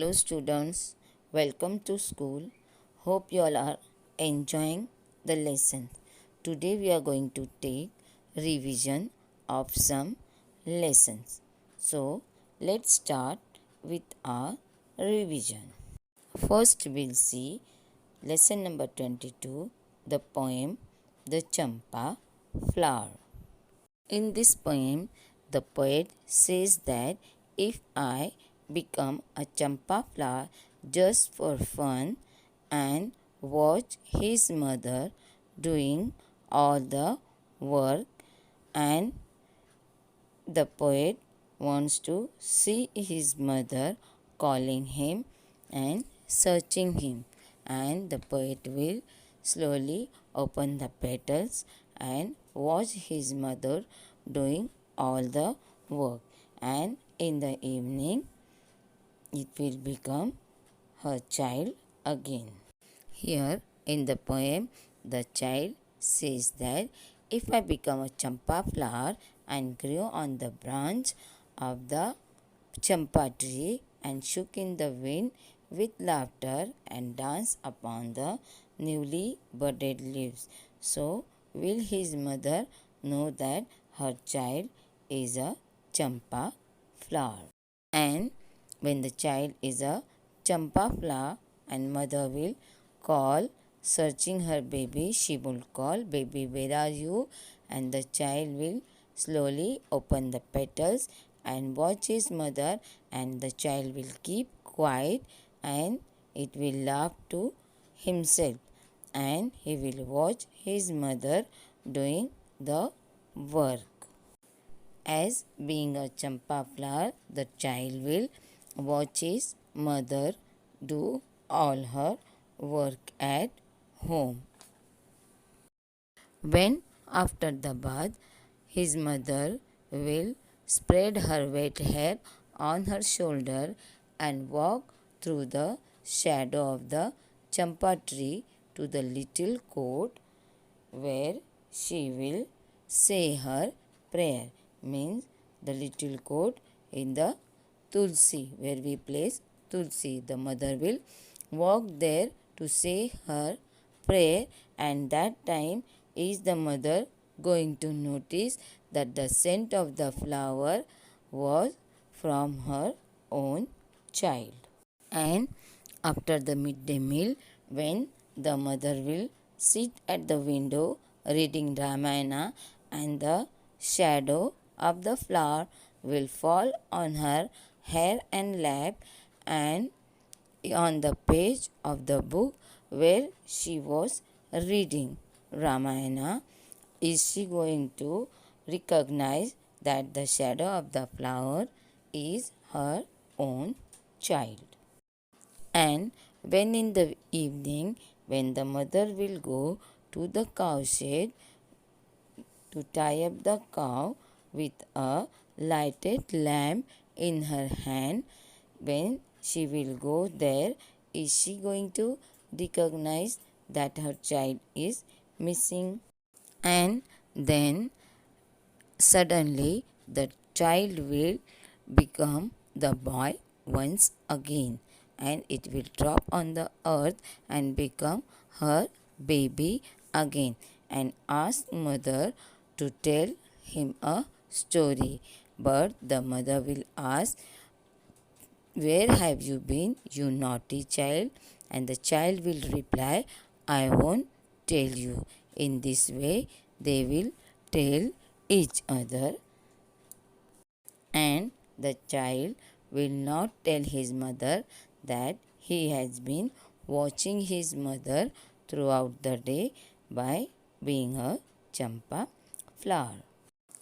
Hello students, welcome to school. Hope you all are enjoying the lesson. Today we are going to take revision of some lessons. So let's start with our revision. First we'll see lesson number 22, the poem The Champa Flower. In this poem, the poet says that if I become a champa flower just for fun and watch his mother doing all the work, and the poet wants to see his mother calling him and searching him, and the poet will slowly open the petals and watch his mother doing all the work, and in the evening it will become her child again. Here in the poem, the child says that if I become a champa flower and grew on the branch of the champa tree and shook in the wind with laughter and danced upon the newly budded leaves, so will his mother know that her child is a champa flower. And when the child is a champa flower and mother will call searching her baby, she will call, baby, where are you? And the child will slowly open the petals and watch his mother, and the child will keep quiet and it will laugh to himself, and he will watch his mother doing the work. As being a champa flower, the child will watch his mother do all her work at home. When after the bath, his mother will spread her wet hair on her shoulder and walk through the shadow of the champa tree to the little court where she will say her prayer. Means the little court in the tulsi, where we place tulsi. The mother will walk there to say her prayer, and that time is the mother going to notice that the scent of the flower was from her own child. And after the midday meal, when the mother will sit at the window reading Ramayana, and the shadow of the flower will fall on her hair and lap, and on the page of the book where she was reading Ramayana, is she going to recognize that the shadow of the flower is her own child. And when in the evening, when the mother will go to the cow shed to tie up the cow with a lighted lamp in her hand, when she will go there, is she going to recognize that her child is missing? And then suddenly the child will become the boy once again, and it will drop on the earth and become her baby again, and ask mother to tell him a story. But the mother will ask, where have you been, you naughty child? And the child will reply, I won't tell you. In this way, they will tell each other, and the child will not tell his mother that he has been watching his mother throughout the day by being a champa flower.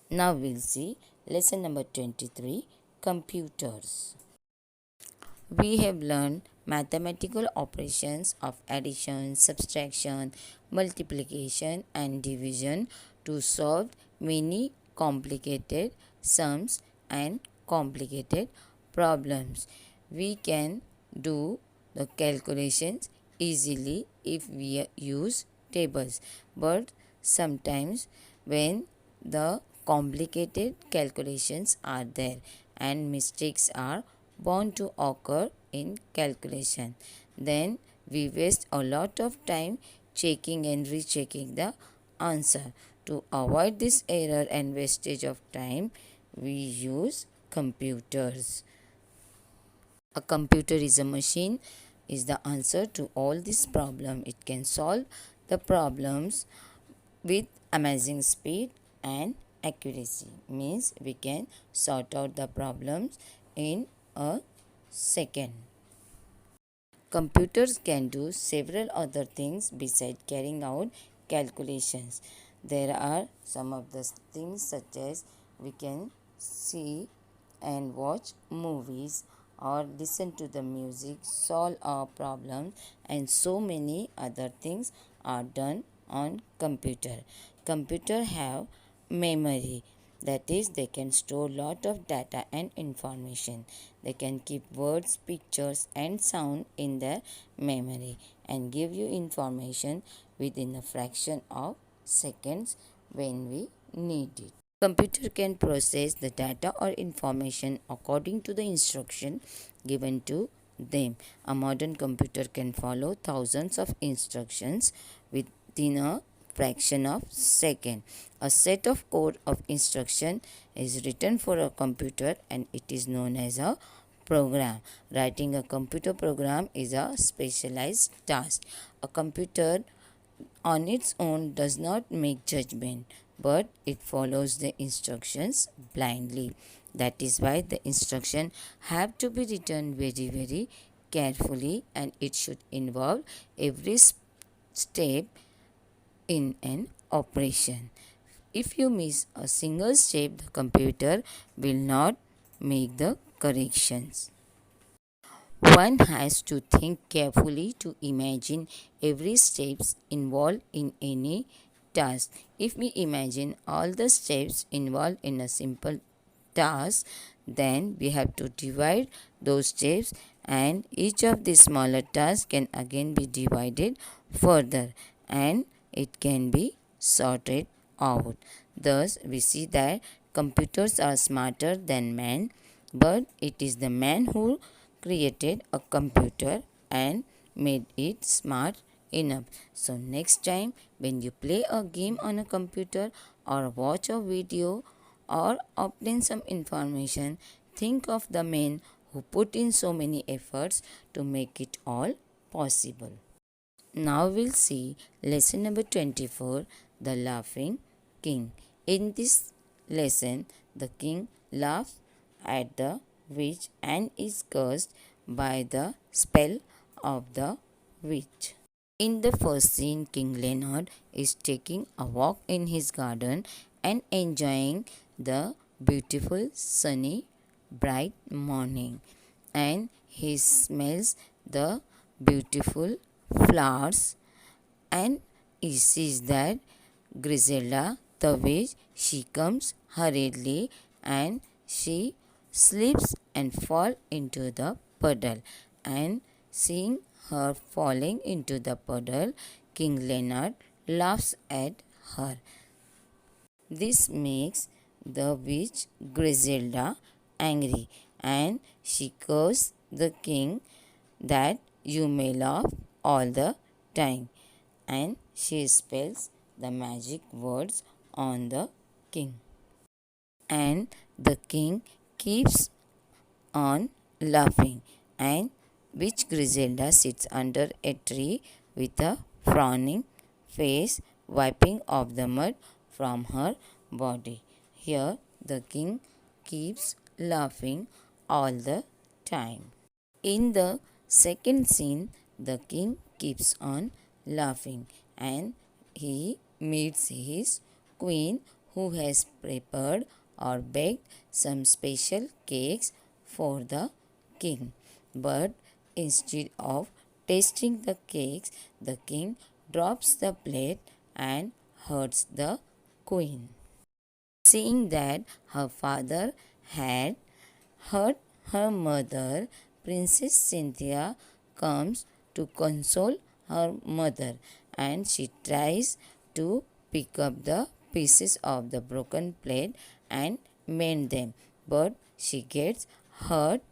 Now we'll see lesson number 23, computers. We have learned mathematical operations of addition, subtraction, multiplication, and division to solve many complicated sums and complicated problems. We can do the calculations easily if we use tables, but sometimes when the complicated calculations are there and mistakes are bound to occur in calculation. Then we waste a lot of time checking and rechecking the answer. To avoid this error and wastage of time, we use computers. A computer is a machine is the answer to all this problem. It can solve the problems with amazing speed and accuracy. Means we can sort out the problems in a second. Computers can do several other things besides carrying out calculations. There are some of the things such as we can see and watch movies or listen to the music, solve our problems, and so many other things are done on computer. Computer have memory, that is they can store lot of data and information. They can keep words, pictures and sound in their memory and give you information within a fraction of seconds when we need it. Computer can process the data or information according to the instruction given to them. A modern computer can follow thousands of instructions within a fraction of second. A set of code of instruction is written for a computer and it is known as a program. Writing a computer program is a specialized task. A computer on its own does not make judgment, but it follows the instructions blindly. That is why the instruction have to be written very carefully and it should involve every step in an operation. If you miss a single step, the computer will not make the corrections. One has to think carefully to imagine every steps involved in any task. If we imagine all the steps involved in a simple task, then we have to divide those steps and each of the smaller tasks can again be divided further and it can be sorted out. Thus, we see that computers are smarter than man, but it is the man who created a computer and made it smart enough. So next time when you play a game on a computer or watch a video or obtain some information, think of the man who put in so many efforts to make it all possible. Now we'll see lesson number 24, the laughing king. In this lesson, the king laughs at the witch and is cursed by the spell of the witch. In the first scene, King Leonard is taking a walk in his garden and enjoying the beautiful sunny bright morning, and he smells the beautiful flowers and he sees that Griselda the witch, she comes hurriedly and she slips and fall into the puddle, and seeing her falling into the puddle, King Leonard laughs at her. This makes the witch Griselda angry and she curses the king that you may laugh all the time, and she spells the magic words on the king. And the king keeps on laughing, and witch Griselda sits under a tree with a frowning face, wiping off the mud from her body. Here the king keeps laughing all the time. In the second scene, the king keeps on laughing and he meets his queen who has prepared or baked some special cakes for the king. But instead of tasting the cakes, the king drops the plate and hurts the queen. Seeing that her father had hurt her mother, Princess Cynthia comes to console her mother and she tries to pick up the pieces of the broken plate and mend them, but she gets hurt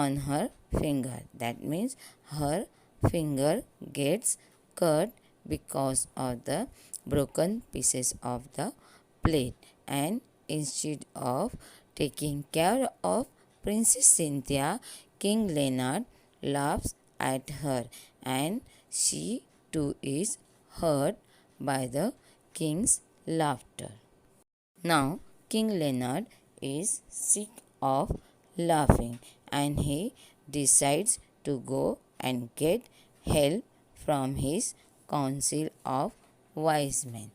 on her finger. That means her finger gets cut because of the broken pieces of the plate, and instead of taking care of Princess Cynthia, King Leonard laughs at her, and she too is hurt by the king's laughter. Now King Leonard is sick of laughing, and he decides to go and get help from his council of wise men.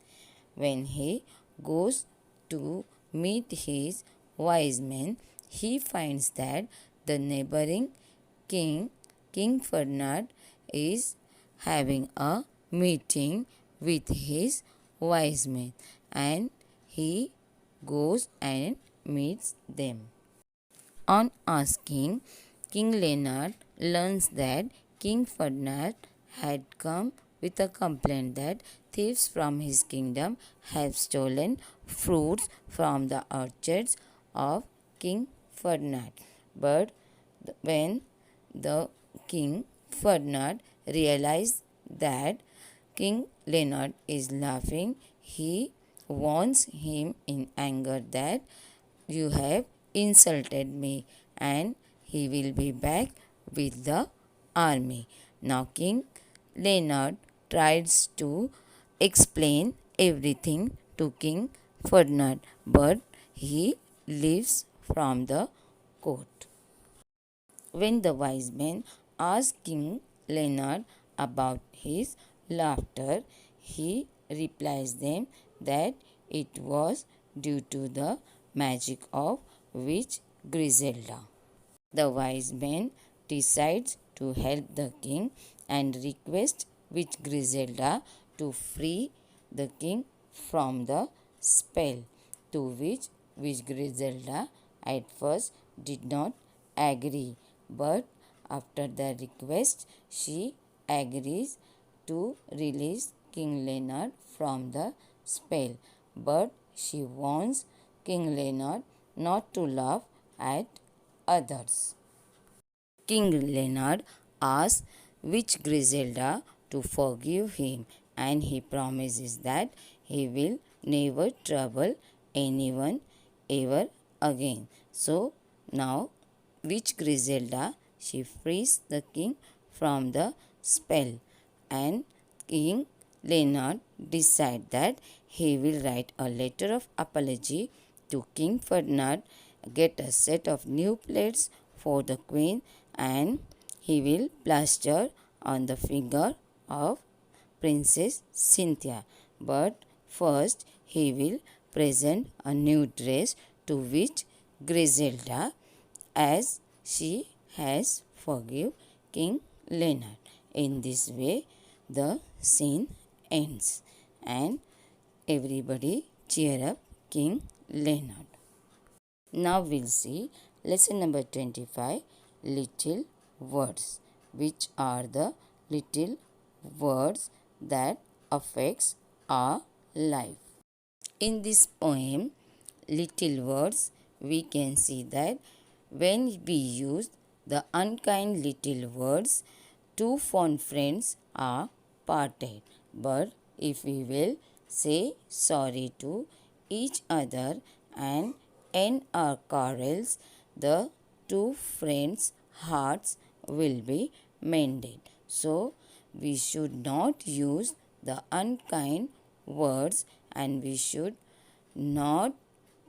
When he goes to meet his wise men, he finds that the neighboring king, King Ferdinand, is having a meeting with his wise men, and he goes and meets them. On asking, King Leonard learns that King Ferdinand had come with a complaint that thieves from his kingdom have stolen fruits from the orchards of King Ferdinand. But when the King Ferdinand realized that King Leonard is laughing, he warns him in anger that you have insulted me, and he will be back with the army. Now King Leonard tries to explain everything to King Ferdinand, but he leaves from the court. When the wise men ask King Leonard about his laughter, he replies them that it was due to the magic of witch Griselda. The wise man decides to help the king and requests witch Griselda to free the king from the spell, to which witch Griselda at first did not agree, but after the request she agrees to release King Leonard from the spell, but she warns King Leonard not to laugh at others. King Leonard asks witch Griselda to forgive him, and he promises that he will never trouble anyone ever again. So now witch Griselda, she frees the king from the spell, and King Leonard decides that he will write a letter of apology to King Ferdinand, get a set of new plates for the queen, and he will plaster on the finger of Princess Cynthia. But first he will present a new dress to witch Griselda, as she has forgive King Leonard. In this way the scene ends, and everybody cheer up King Leonard. Now we'll see lesson number 25, little words, which are the little words that affects our life. In this poem, little words, we can see that when we use the unkind little words, two fond friends are parted. But if we will say sorry to each other and end our quarrels, the two friends' hearts will be mended. So we should not use the unkind words, and we should not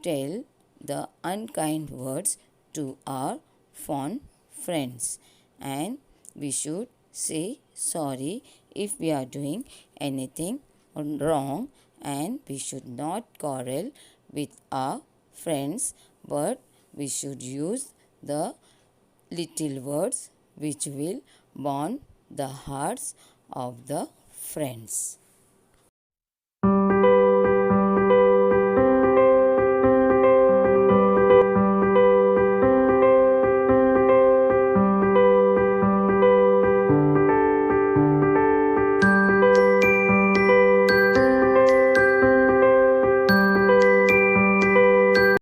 tell the unkind words to our fond friends, and we should say sorry if we are doing anything wrong, and we should not quarrel with our friends, but we should use the little words which will bond the hearts of the friends.